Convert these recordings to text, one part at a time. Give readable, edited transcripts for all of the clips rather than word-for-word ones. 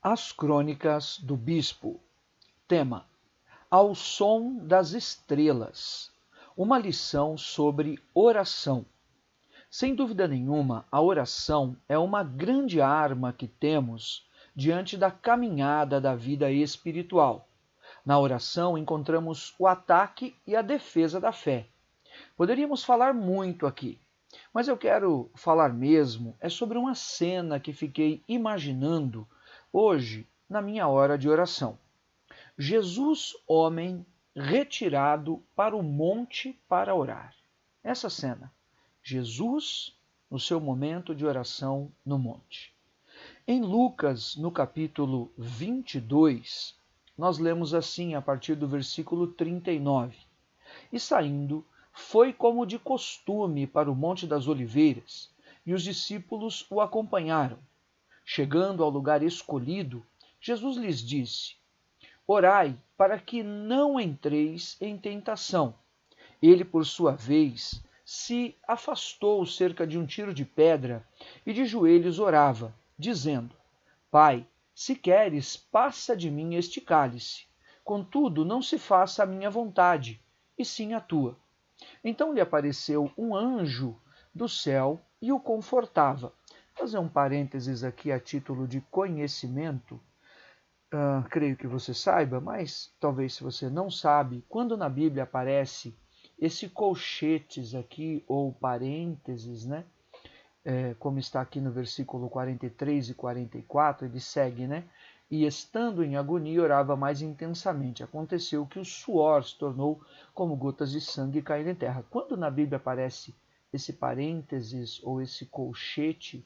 As Crônicas do Bispo. Tema: Ao som das estrelas. Uma lição sobre oração. Sem dúvida nenhuma, a oração é uma grande arma que temos diante da caminhada da vida espiritual. Na oração encontramos o ataque e a defesa da fé. Poderíamos falar muito aqui, mas eu quero falar mesmo sobre uma cena que fiquei imaginando hoje na minha hora de oração. Jesus, homem, retirado para o monte para orar. Essa cena. Jesus, no seu momento de oração no monte. Em Lucas, no capítulo 22, nós lemos assim a partir do versículo 39. E saindo, foi como de costume para o Monte das Oliveiras, e os discípulos o acompanharam. Chegando ao lugar escolhido, Jesus lhes disse: Orai para que não entreis em tentação. Ele, por sua vez, se afastou cerca de um tiro de pedra e de joelhos orava, dizendo: Pai, se queres, passa de mim este cálice. Contudo, não se faça a minha vontade, e sim a tua. Então lhe apareceu um anjo do céu e o confortava. Vou fazer um parênteses aqui a título de conhecimento. Creio que você saiba, mas talvez se você não sabe, quando na Bíblia aparece esse colchetes aqui, ou parênteses, né? Como está aqui no versículo 43 e 44, ele segue, né? E estando em agonia, orava mais intensamente. Aconteceu que o suor se tornou como gotas de sangue caindo em terra. Quando na Bíblia aparece esse parênteses ou esse colchete,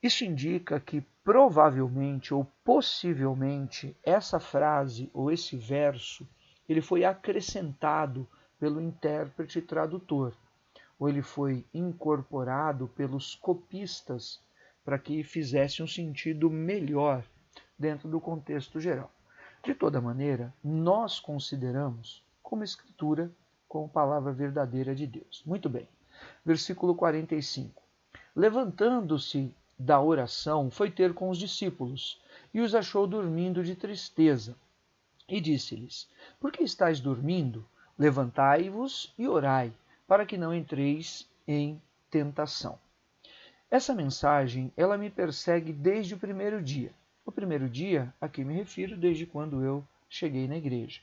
isso indica que provavelmente ou possivelmente essa frase ou esse verso ele foi acrescentado pelo intérprete e tradutor, ou ele foi incorporado pelos copistas para que fizesse um sentido melhor dentro do contexto geral. De toda maneira, nós consideramos como escritura, como palavra verdadeira de Deus. Muito bem. Versículo 45. Levantando-se da oração, foi ter com os discípulos, e os achou dormindo de tristeza. E disse-lhes: Por que estáis dormindo? Levantai-vos e orai, para que não entreis em tentação. Essa mensagem, ela me persegue desde o primeiro dia. O primeiro dia, a que me refiro, desde quando eu cheguei na igreja.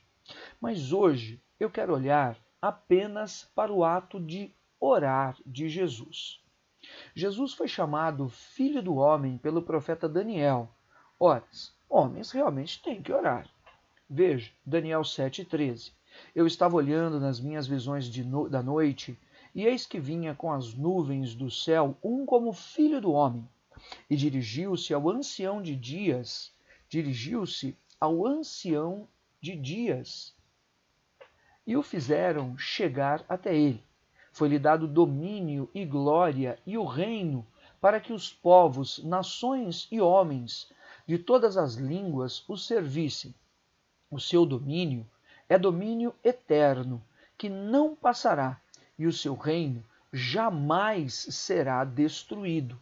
Mas hoje eu quero olhar apenas para o ato de orar de Jesus. Jesus foi chamado Filho do Homem pelo profeta Daniel. Ora, homens realmente têm que orar. Veja, Daniel 7,13. Eu estava olhando nas minhas visões da noite, e eis que vinha com as nuvens do céu um como Filho do Homem, e dirigiu-se ao ancião de dias, e o fizeram chegar até ele. Foi-lhe dado domínio e glória e o reino, para que os povos, nações e homens de todas as línguas o servissem. O seu domínio é domínio eterno, que não passará, e o seu reino jamais será destruído.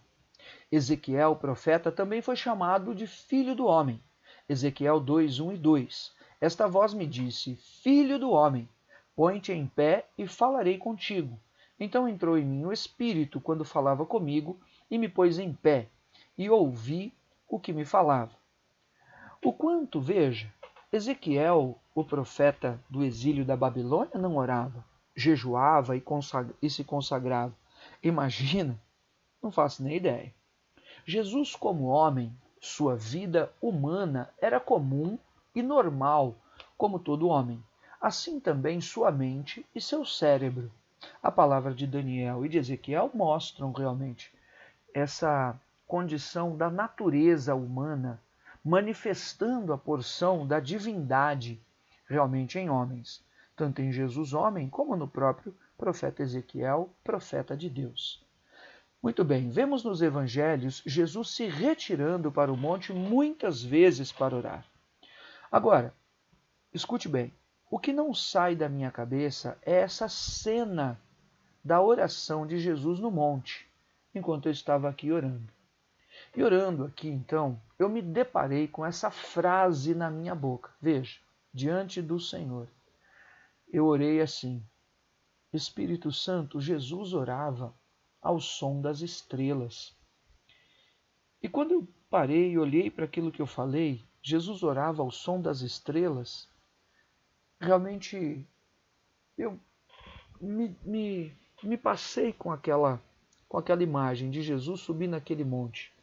Ezequiel, profeta, também foi chamado de Filho do Homem. Ezequiel 2:1 e 2. Esta voz me disse: Filho do homem, põe-te em pé e falarei contigo. Então entrou em mim o Espírito quando falava comigo e me pôs em pé, e ouvi o que me falava. O quanto, veja, Ezequiel, o profeta do exílio da Babilônia, não orava, jejuava e se consagrava. Imagina? Não faço nem ideia. Jesus, como homem, sua vida humana era comum e normal, como todo homem. Assim também sua mente e seu cérebro. A palavra de Daniel e de Ezequiel mostram realmente essa condição da natureza humana, manifestando a porção da divindade realmente em homens, tanto em Jesus homem, como no próprio profeta Ezequiel, profeta de Deus. Muito bem, vemos nos evangelhos Jesus se retirando para o monte muitas vezes para orar. Agora, escute bem, o que não sai da minha cabeça é essa cena da oração de Jesus no monte, enquanto eu estava aqui orando. E orando aqui, então, eu me deparei com essa frase na minha boca. Veja, diante do Senhor, eu orei assim: Espírito Santo, Jesus orava ao som das estrelas. E quando eu parei e olhei para aquilo que eu falei, Jesus orava ao som das estrelas, realmente eu me passei com aquela imagem de Jesus subir naquele monte.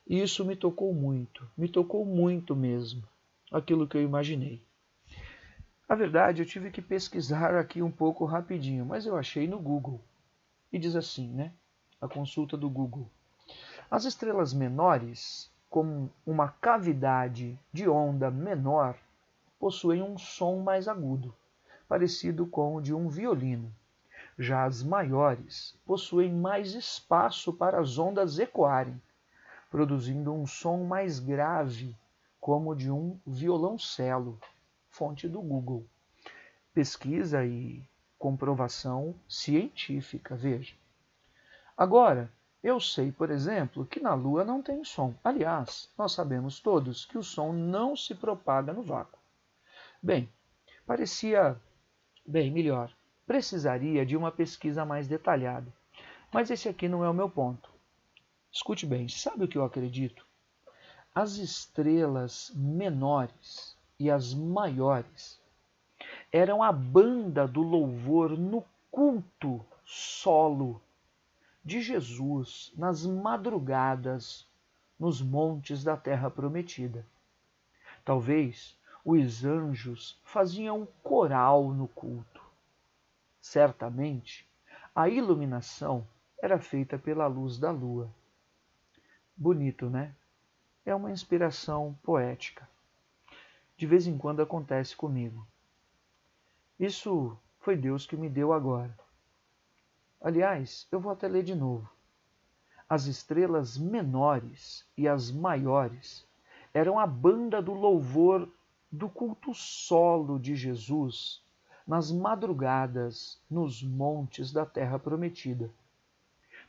E isso me tocou muito mesmo, aquilo que eu imaginei. A verdade, eu tive que pesquisar aqui um pouco rapidinho, mas eu achei no Google. E diz assim, né? A consulta do Google. As estrelas menores, com uma cavidade de onda menor, possuem um som mais agudo, parecido com o de um violino. Já as maiores possuem mais espaço para as ondas ecoarem, produzindo um som mais grave, como o de um violoncelo. Fonte do Google. Pesquisa e comprovação científica, veja. Agora, eu sei, por exemplo, que na Lua não tem som. Aliás, nós sabemos todos que o som não se propaga no vácuo. Bem, parecia bem melhor. Precisaria de uma pesquisa mais detalhada. Mas esse aqui não é o meu ponto. Escute bem, sabe o que eu acredito? As estrelas menores e as maiores eram a banda do louvor no culto solo de Jesus nas madrugadas nos montes da Terra Prometida. Talvez os anjos faziam coral no culto. Certamente, a iluminação era feita pela luz da lua. Bonito, né? É uma inspiração poética. De vez em quando acontece comigo. Isso foi Deus que me deu agora. Aliás, eu vou até ler de novo. As estrelas menores e as maiores eram a banda do louvor do culto solo de Jesus nas madrugadas nos montes da Terra Prometida.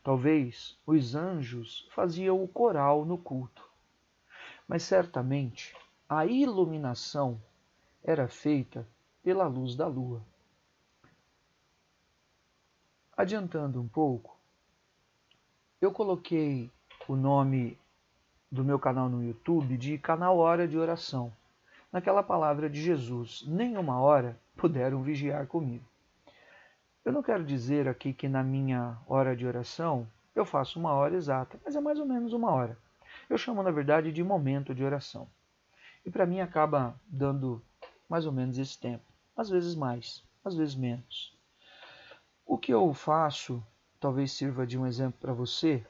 Talvez os anjos faziam o coral no culto, mas certamente a iluminação era feita pela luz da lua. Adiantando um pouco, eu coloquei o nome do meu canal no YouTube de Canal Hora de Oração. Naquela palavra de Jesus, nem uma hora puderam vigiar comigo. Eu não quero dizer aqui que na minha hora de oração eu faço uma hora exata, mas é mais ou menos uma hora. Eu chamo, na verdade, de momento de oração. E para mim acaba dando mais ou menos esse tempo. Às vezes mais, às vezes menos. O que eu faço, talvez sirva de um exemplo para você,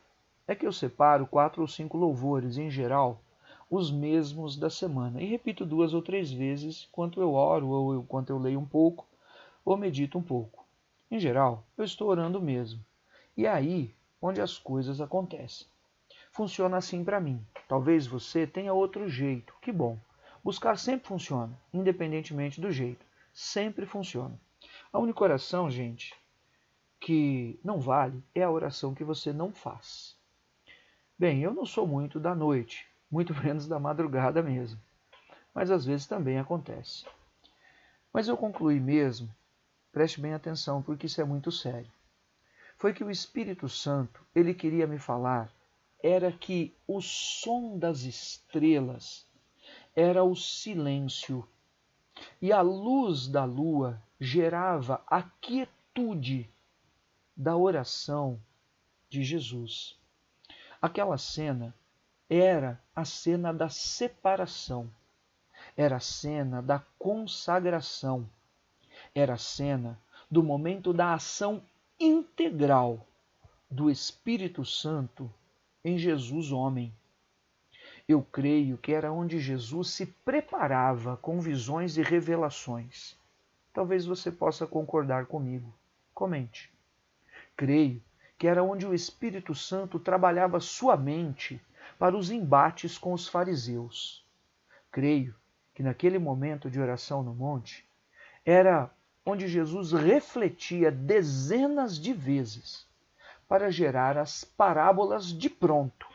é que eu separo 4 ou 5 louvores, em geral, os mesmos da semana, e repito 2 ou 3 vezes enquanto eu oro, ou enquanto eu leio um pouco, ou medito um pouco. Em geral, eu estou orando mesmo. E é aí onde as coisas acontecem. Funciona assim para mim. Talvez você tenha outro jeito. Que bom. Buscar sempre funciona, independentemente do jeito. Sempre funciona. A única oração, gente, que não vale é a oração que você não faz. Bem, eu não sou muito da noite, muito menos da madrugada mesmo. Mas às vezes também acontece. Mas eu concluí mesmo, preste bem atenção porque isso é muito sério. Foi que o Espírito Santo, ele queria me falar, era que o som das estrelas era o silêncio e a luz da lua gerava a quietude da oração de Jesus. Aquela cena era a cena da separação, era a cena da consagração, era a cena do momento da ação integral do Espírito Santo em Jesus homem. Eu creio que era onde Jesus se preparava com visões e revelações. Talvez você possa concordar comigo. Comente. Creio que era onde o Espírito Santo trabalhava sua mente para os embates com os fariseus. Creio que naquele momento de oração no monte, era onde Jesus refletia dezenas de vezes para gerar as parábolas de pronto,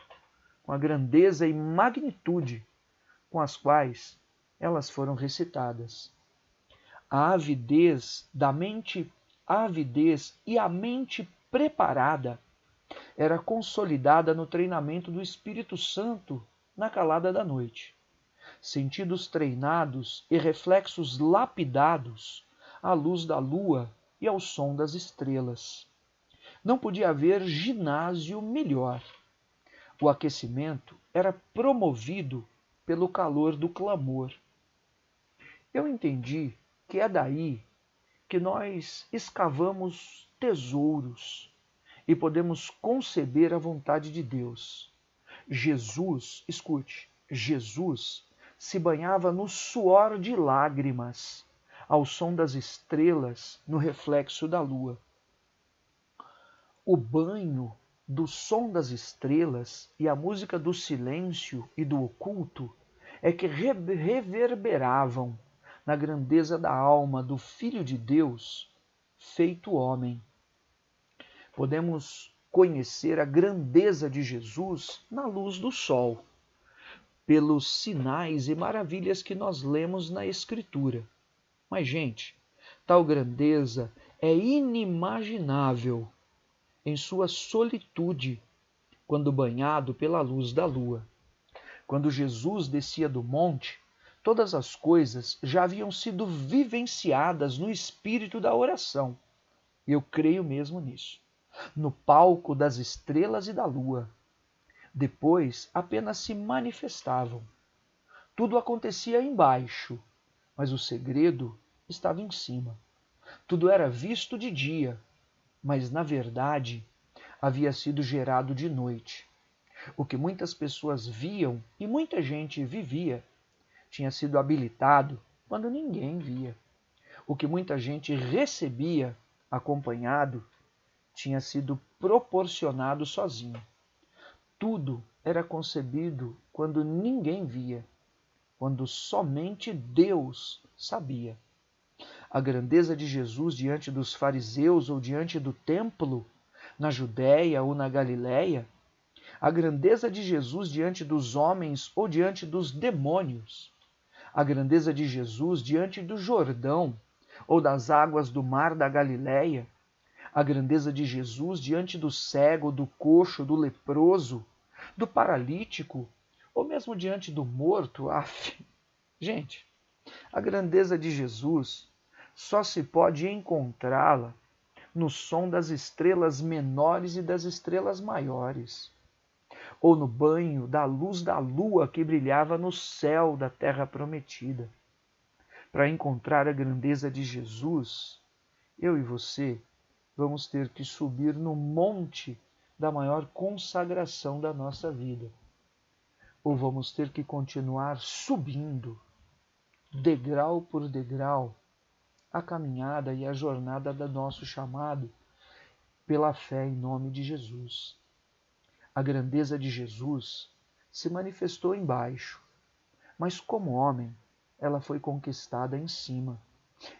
com a grandeza e magnitude com as quais elas foram recitadas. A avidez e a mente preparada era consolidada no treinamento do Espírito Santo na calada da noite. Sentidos treinados e reflexos lapidados à luz da lua e ao som das estrelas. Não podia haver ginásio melhor. O aquecimento era promovido pelo calor do clamor. Eu entendi que é daí que nós escavamos tesouros e podemos conceber a vontade de Deus. Jesus, escute, Jesus se banhava no suor de lágrimas, ao som das estrelas, no reflexo da lua. O banho do som das estrelas e a música do silêncio e do oculto é que reverberavam na grandeza da alma do Filho de Deus, feito homem. Podemos conhecer a grandeza de Jesus na luz do sol, pelos sinais e maravilhas que nós lemos na Escritura. Mas, gente, tal grandeza é inimaginável em sua solitude, quando banhado pela luz da lua. Quando Jesus descia do monte, todas as coisas já haviam sido vivenciadas no espírito da oração. Eu creio mesmo nisso. No palco das estrelas e da lua. Depois apenas se manifestavam. Tudo acontecia embaixo, mas o segredo estava em cima. Tudo era visto de dia, mas na verdade havia sido gerado de noite. O que muitas pessoas viam e muita gente vivia tinha sido habilitado quando ninguém via. O que muita gente recebia acompanhado tinha sido proporcionado sozinho. Tudo era concebido quando ninguém via, quando somente Deus sabia. A grandeza de Jesus diante dos fariseus ou diante do templo, na Judéia ou na Galiléia, a grandeza de Jesus diante dos homens ou diante dos demônios, a grandeza de Jesus diante do Jordão ou das águas do mar da Galiléia, a grandeza de Jesus diante do cego, do coxo, do leproso, do paralítico, ou mesmo diante do morto. Gente, a grandeza de Jesus só se pode encontrá-la no som das estrelas menores e das estrelas maiores, ou no banho da luz da lua que brilhava no céu da terra prometida. Para encontrar a grandeza de Jesus, eu e você vamos ter que subir no monte da maior consagração da nossa vida. Ou vamos ter que continuar subindo, degrau por degrau, a caminhada e a jornada do nosso chamado pela fé em nome de Jesus. A grandeza de Jesus se manifestou embaixo, mas como homem, ela foi conquistada em cima,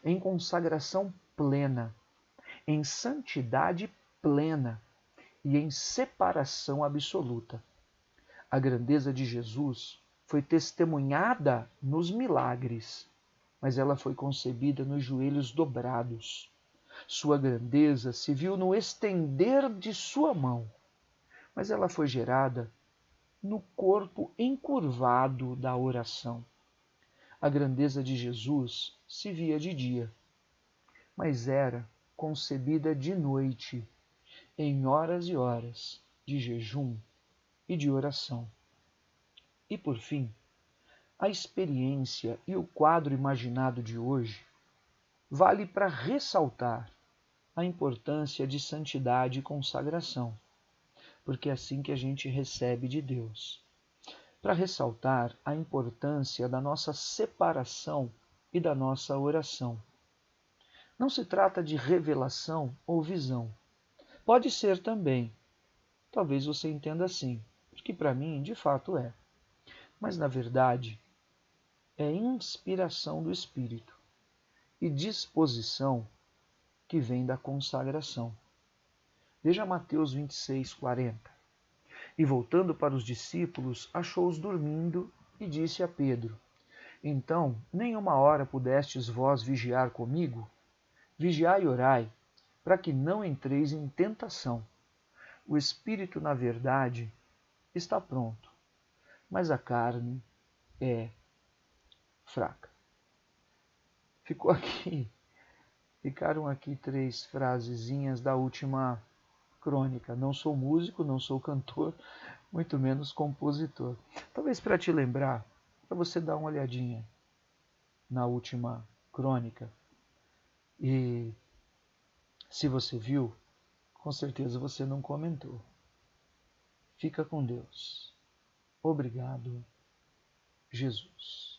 em consagração plena, em santidade plena e em separação absoluta. A grandeza de Jesus foi testemunhada nos milagres, mas ela foi concebida nos joelhos dobrados. Sua grandeza se viu no estender de sua mão, mas ela foi gerada no corpo encurvado da oração. A grandeza de Jesus se via de dia, mas era concebida de noite, em horas e horas de jejum e de oração. E por fim, a experiência e o quadro imaginado de hoje vale para ressaltar a importância de santidade e consagração, porque é assim que a gente recebe de Deus. Para ressaltar a importância da nossa separação e da nossa oração. Não se trata de revelação ou visão. Pode ser também. Talvez você entenda assim, porque para mim, de fato, é. Mas, na verdade, é inspiração do Espírito e disposição que vem da consagração. Veja Mateus 26, 40. E voltando para os discípulos, achou-os dormindo e disse a Pedro: Então, nem uma hora pudestes vós vigiar comigo? Vigiai e orai, para que não entreis em tentação. O espírito, na verdade, está pronto, mas a carne é fraca. Ficaram aqui 3 frasezinhas da última crônica. Não sou músico, não sou cantor, muito menos compositor. Talvez para te lembrar, para você dar uma olhadinha na última crônica. E se você viu, com certeza você não comentou. Fica com Deus. Obrigado, Jesus.